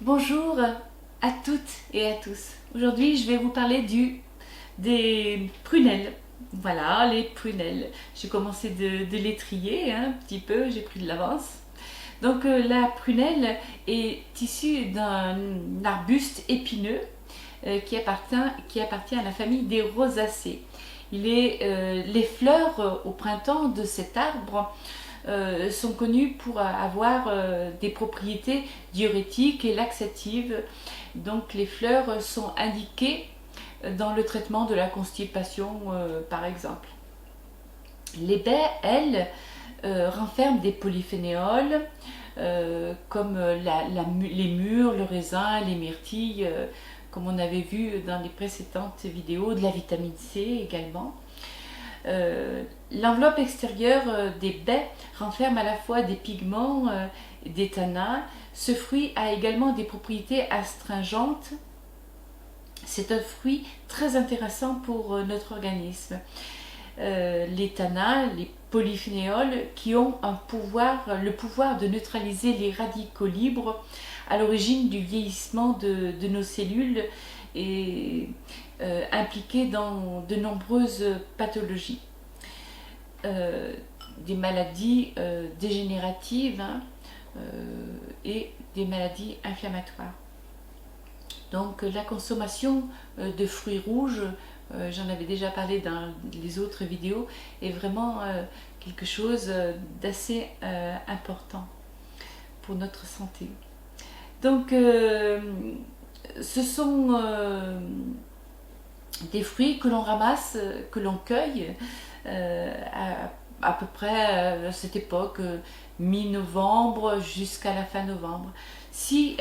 Bonjour à toutes et à tous. Aujourd'hui, je vais vous parler des prunelles. Voilà, les prunelles. J'ai commencé de les trier un petit peu, j'ai pris de l'avance. Donc la prunelle est issue d'un arbuste épineux qui appartient à la famille des rosacées. Les fleurs au printemps de cet arbre sont connus pour avoir des propriétés diurétiques et laxatives. Donc les fleurs sont indiquées dans le traitement de la constipation par exemple. Les baies, elles, renferment des polyphénols comme les mûres, le raisin, les myrtilles, comme on avait vu dans les précédentes vidéos, de la vitamine C également. L'enveloppe extérieure des baies renferme à la fois des pigments et des tanins. Ce fruit a également des propriétés astringentes. C'est un fruit très intéressant pour notre organisme. Les tanins, les polyphénols qui ont le pouvoir de neutraliser les radicaux libres à l'origine du vieillissement de nos cellules et impliqués dans de nombreuses pathologies. Des maladies dégénératives et des maladies inflammatoires. Donc la consommation de fruits rouges, j'en avais déjà parlé dans les autres vidéos, est vraiment quelque chose d'assez important pour notre santé. Donc ce sont des fruits que l'on ramasse, que l'on cueille à peu près à cette époque, mi-novembre jusqu'à la fin novembre. Si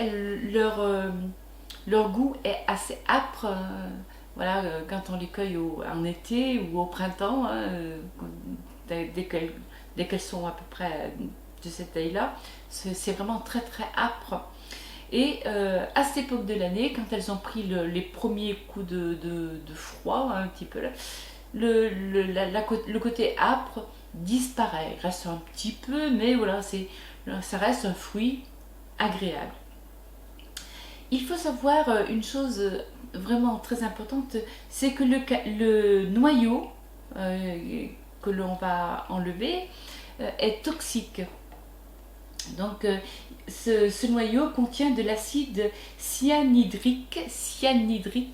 leur goût est assez âpre, voilà, quand on les cueille en été ou au printemps, hein, dès qu'elles sont à peu près de cette taille-là, c'est vraiment très très âpre. Et à cette époque de l'année, quand elles ont pris les premiers coups de froid, un petit peu, le côté âpre disparaît. Il reste un petit peu, mais voilà, ça reste un fruit agréable. Il faut savoir une chose vraiment très importante, c'est que le noyau que l'on va enlever est toxique. Donc ce noyau contient de l'acide cyanhydrique,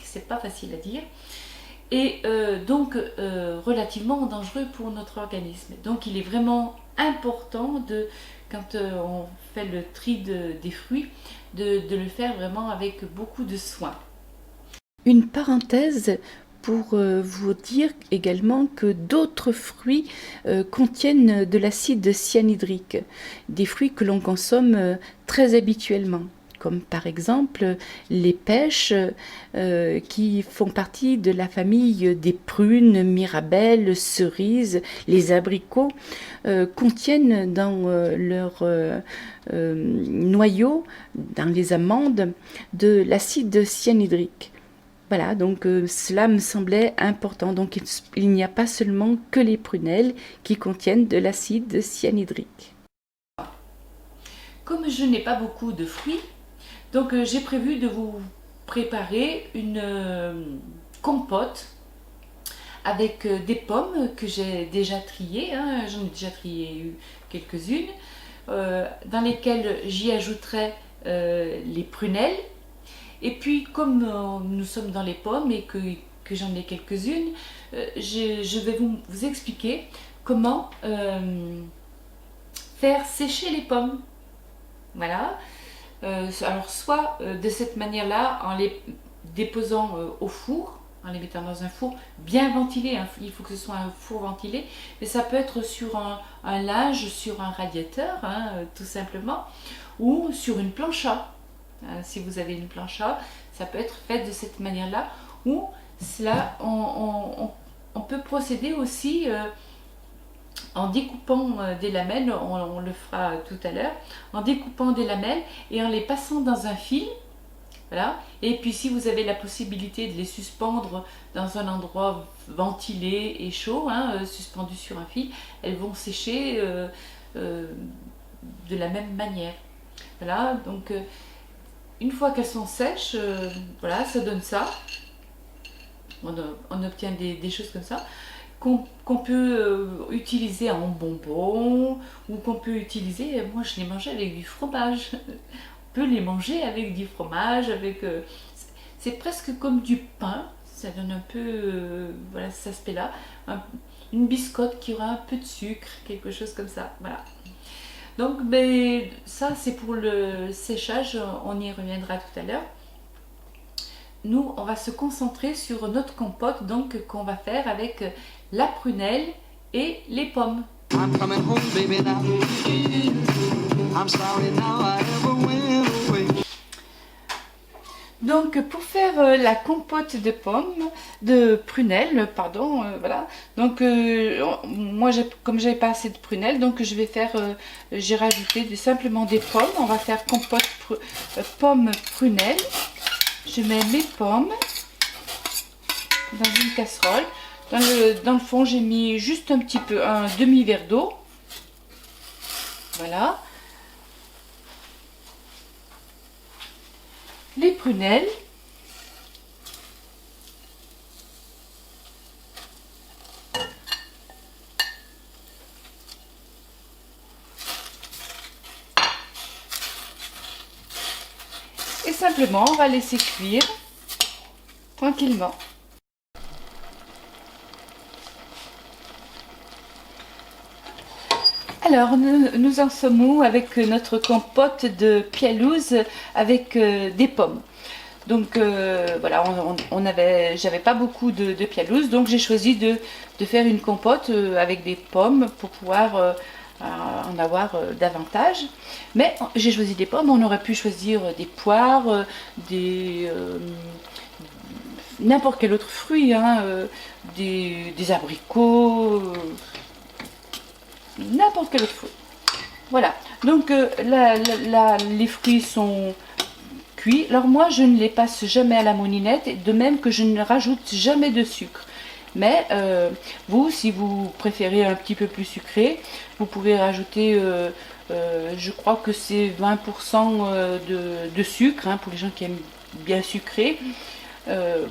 c'est pas facile à dire, et donc relativement dangereux pour notre organisme. Donc il est vraiment important quand on fait le tri des fruits, de le faire vraiment avec beaucoup de soin. Une parenthèse pour vous dire également que d'autres fruits contiennent de l'acide cyanhydrique, des fruits que l'on consomme très habituellement, comme par exemple les pêches qui font partie de la famille des prunes, mirabelles, cerises, les abricots contiennent dans leur noyau, dans les amandes, de l'acide cyanhydrique. Voilà, donc cela me semblait important. Donc il n'y a pas seulement que les prunelles qui contiennent de l'acide cyanhydrique. Comme je n'ai pas beaucoup de fruits, donc j'ai prévu de vous préparer une compote avec des pommes que j'ai déjà triées, hein, j'en ai déjà trié quelques-unes, dans lesquelles j'y ajouterai les prunelles. Et puis comme nous sommes dans les pommes et que j'en ai quelques-unes, je vais vous expliquer comment faire sécher les pommes. Voilà. Alors soit de cette manière-là, en les déposant au four, en les mettant dans un four bien ventilé, hein, il faut que ce soit un four ventilé, mais ça peut être sur un linge, sur un radiateur, hein, tout simplement, ou sur une plancha. Si vous avez une plancha, ça peut être fait de cette manière-là, ou cela, on peut procéder aussi en découpant des lamelles, on le fera tout à l'heure, en découpant des lamelles et en les passant dans un fil. Voilà. Et puis si vous avez la possibilité de les suspendre dans un endroit ventilé et chaud, hein, suspendu sur un fil, elles vont sécher de la même manière. Voilà, donc une fois qu'elles sont sèches, voilà, ça donne ça. On obtient des choses comme ça qu'on peut utiliser en bonbons ou qu'on peut utiliser, moi je les mangeais avec du fromage. On peut les manger avec du fromage, avec c'est presque comme du pain, ça donne un peu voilà cet aspect-là, une biscotte qui aura un peu de sucre, quelque chose comme ça, voilà. Donc ben, ça c'est pour le séchage, on y reviendra tout à l'heure. Nous, on va se concentrer sur notre compote donc qu'on va faire avec la prunelle et les pommes. I'm coming home, baby, now. I'm sorry now I ever went away. Donc pour faire la compote de pommes, de prunelles, pardon, voilà. Donc moi comme j'avais pas assez de prunelles, donc je vais faire, j'ai rajouté simplement des pommes. On va faire compote pommes prunelles. Je mets mes pommes dans une casserole. Dans le fond, j'ai mis juste un petit peu, un demi-verre d'eau. Voilà. Les prunelles. Et simplement, on va laisser cuire tranquillement. Alors, nous en sommes où avec notre compote de pialouse avec des pommes. Donc voilà, j'avais pas beaucoup de pialouse, donc j'ai choisi de faire une compote avec des pommes pour pouvoir en avoir davantage. Mais j'ai choisi des pommes, on aurait pu choisir des poires, n'importe quel autre fruit, hein, des abricots, n'importe quel autre fruit. Voilà, donc les fruits sont cuits. Alors moi, je ne les passe jamais à la moulinette, de même que je ne rajoute jamais de sucre. Mais vous, si vous préférez un petit peu plus sucré, vous pouvez rajouter, je crois que c'est 20% de sucre, hein, pour les gens qui aiment bien sucré.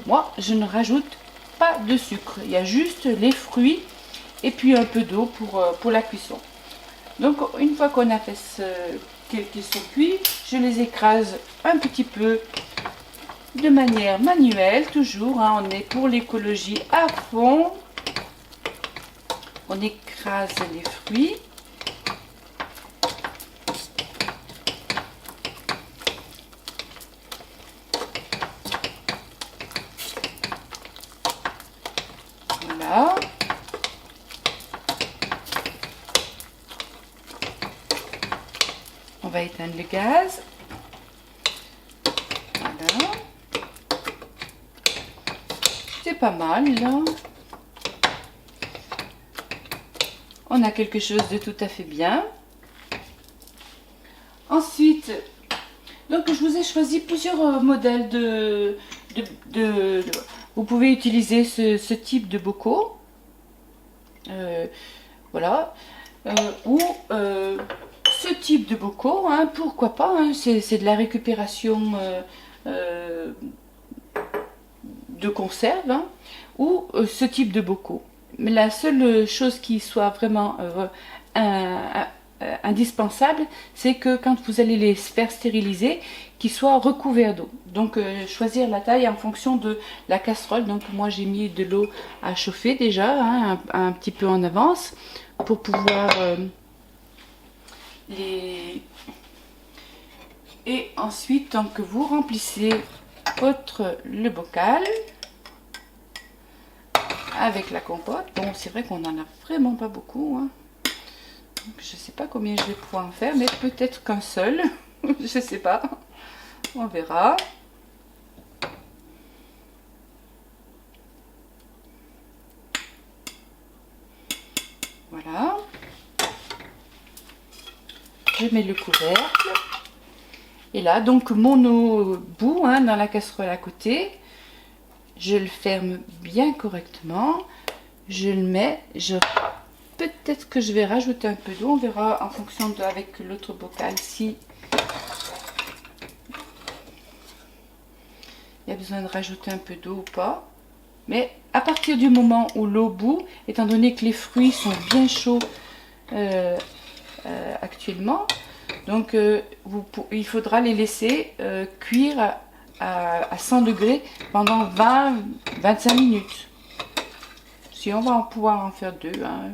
Moi, je ne rajoute pas de sucre. Il y a juste les fruits et puis un peu d'eau pour la cuisson. Donc, une fois qu'on a fait qu'ils sont cuits, je les écrase un petit peu de manière manuelle, toujours, hein, on est pour l'écologie à fond. On écrase les fruits. Voilà. On va éteindre le gaz. Voilà. C'est pas mal là. On a quelque chose de tout à fait bien. Ensuite, donc je vous ai choisi plusieurs modèles vous pouvez utiliser ce type de bocaux. Voilà. Ou ce type de bocaux, hein, pourquoi pas, hein, c'est de la récupération de conserve, hein, ou ce type de bocaux. Mais la seule chose qui soit vraiment indispensable, c'est que quand vous allez les faire stériliser, qu'ils soient recouverts d'eau. Donc choisir la taille en fonction de la casserole. Donc moi j'ai mis de l'eau à chauffer déjà, hein, un petit peu en avance, pour pouvoir et ensuite, tant que vous remplissez le bocal avec la compote, bon c'est vrai qu'on en a vraiment pas beaucoup, hein. Donc, je sais pas combien je vais pouvoir en faire, mais peut-être qu'un seul, je sais pas, on verra. Voilà. Je mets le couvercle. Et là, donc mon eau bout, hein, dans la casserole à côté. Je le ferme bien correctement. Je le mets. Peut-être que je vais rajouter un peu d'eau. On verra en fonction avec l'autre bocal si il y a besoin de rajouter un peu d'eau ou pas. Mais à partir du moment où l'eau bout, étant donné que les fruits sont bien chauds actuellement, donc il faudra les laisser cuire à 100 degrés pendant 20-25 minutes. Si on va pouvoir en faire deux, hein.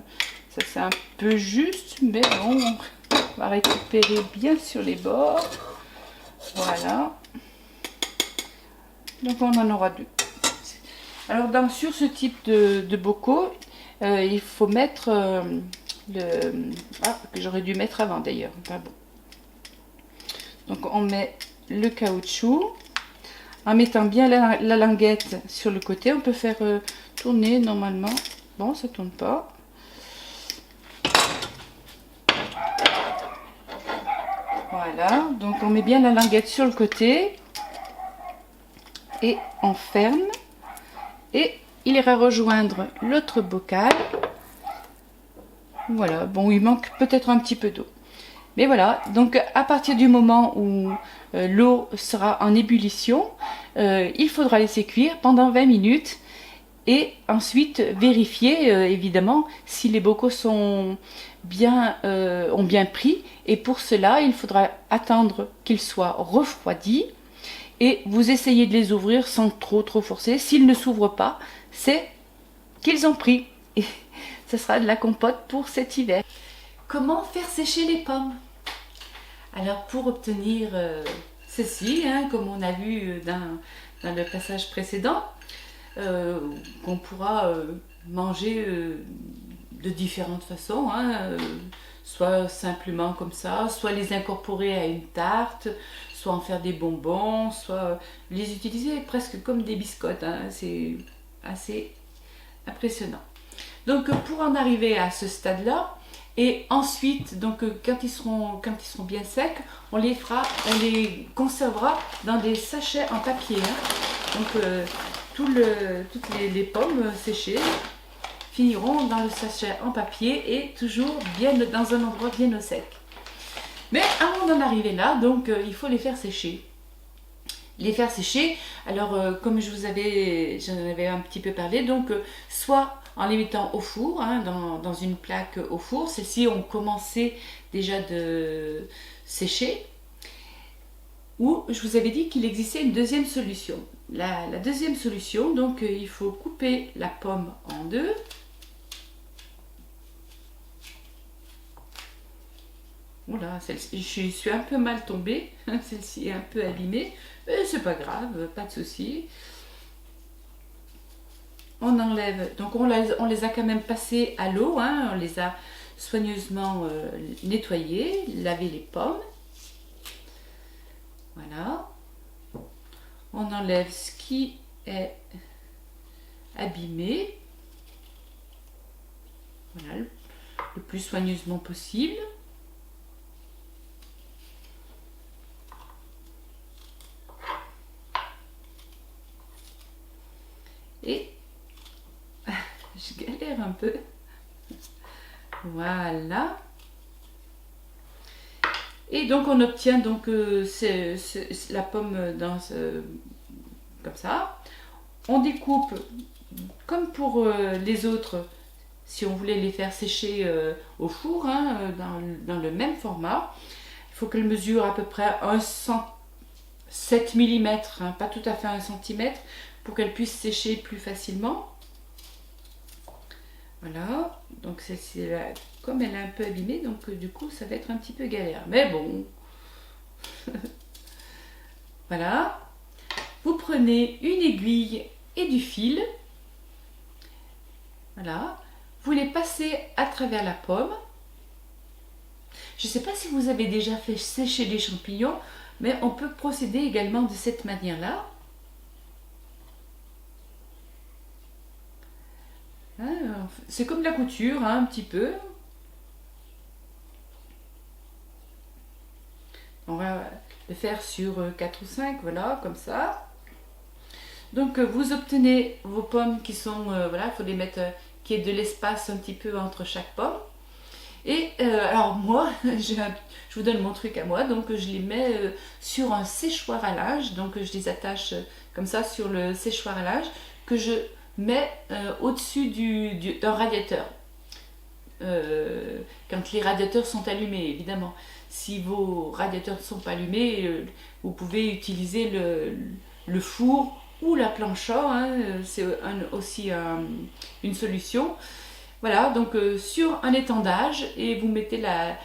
Ça c'est un peu juste, mais bon, on va récupérer bien sur les bords. Voilà. Donc on en aura deux. Alors sur ce type de bocaux, il faut mettre que j'aurais dû mettre avant d'ailleurs. Enfin bon. Donc on met le caoutchouc en mettant bien la languette sur le côté. On peut faire tourner normalement. Bon, ça tourne pas. Voilà, donc on met bien la languette sur le côté et on ferme. Et il ira rejoindre l'autre bocal. Voilà, bon, il manque peut-être un petit peu d'eau. Mais voilà, donc à partir du moment où l'eau sera en ébullition, il faudra laisser cuire pendant 20 minutes. Et ensuite vérifier évidemment si les bocaux ont bien pris. Et pour cela, il faudra attendre qu'ils soient refroidis. Et vous essayez de les ouvrir sans trop forcer. S'ils ne s'ouvrent pas, c'est qu'ils ont pris. Et ce sera de la compote pour cet hiver. Comment faire sécher les pommes? Alors pour obtenir ceci, hein, comme on a vu dans le passage précédent, qu'on pourra manger de différentes façons, hein, soit simplement comme ça, soit les incorporer à une tarte, soit en faire des bonbons, soit les utiliser presque comme des biscottes, hein. C'est assez impressionnant. Donc pour en arriver à ce stade-là, et ensuite, donc quand ils seront bien secs, on les conservera dans des sachets en papier, hein. Donc toutes les pommes séchées finiront dans le sachet en papier et toujours bien dans un endroit bien au sec. Mais avant d'en arriver là, donc il faut les faire sécher. Les faire sécher, alors comme j'en avais un petit peu parlé, donc soit en les mettant au four, hein, dans une plaque au four, celles-ci ont commencé déjà de sécher, ou je vous avais dit qu'il existait une deuxième solution. La deuxième solution, donc il faut couper la pomme en deux. Voilà, je suis un peu mal tombée, celle-ci est un peu abîmée, mais c'est pas grave, pas de souci. On enlève, donc on les a quand même passées à l'eau, hein, on les a soigneusement nettoyées, lavé les pommes. Voilà. On enlève ce qui est abîmé. Voilà, le plus soigneusement possible. Et je galère un peu. Voilà. Et donc on obtient donc la pomme comme ça. On découpe comme pour les autres, si on voulait les faire sécher au four, hein, dans le même format. Il faut qu'elle mesure à peu près 7 mm, hein, pas tout à fait 1 cm, pour qu'elle puisse sécher plus facilement. Voilà, donc celle-ci, comme elle est un peu abîmée, donc du coup ça va être un petit peu galère, mais bon. Voilà, vous prenez une aiguille et du fil, voilà, vous les passez à travers la pomme. Je ne sais pas si vous avez déjà fait sécher des champignons, mais on peut procéder également de cette manière-là. C'est comme la couture, hein, un petit peu. On va le faire sur 4 ou 5, voilà, comme ça. Donc vous obtenez vos pommes qui sont, voilà, il faut les mettre, qu'il y ait de l'espace un petit peu entre chaque pomme. Et alors moi, je vous donne mon truc à moi, donc je les mets sur un séchoir à linge, donc je les attache comme ça sur le séchoir à linge que je mets au-dessus d'un radiateur. Quand les radiateurs sont allumés, évidemment. Si vos radiateurs ne sont pas allumés, vous pouvez utiliser le four ou la plancha, hein, c'est aussi une solution. Voilà, donc sur un étendage, et vous mettez la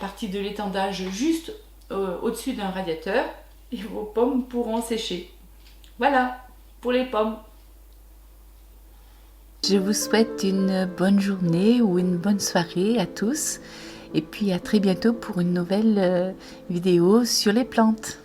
partie de l'étendage juste au-dessus d'un radiateur, et vos pommes pourront sécher. Voilà, pour les pommes. Je vous souhaite une bonne journée ou une bonne soirée à tous, et puis à très bientôt pour une nouvelle vidéo sur les plantes.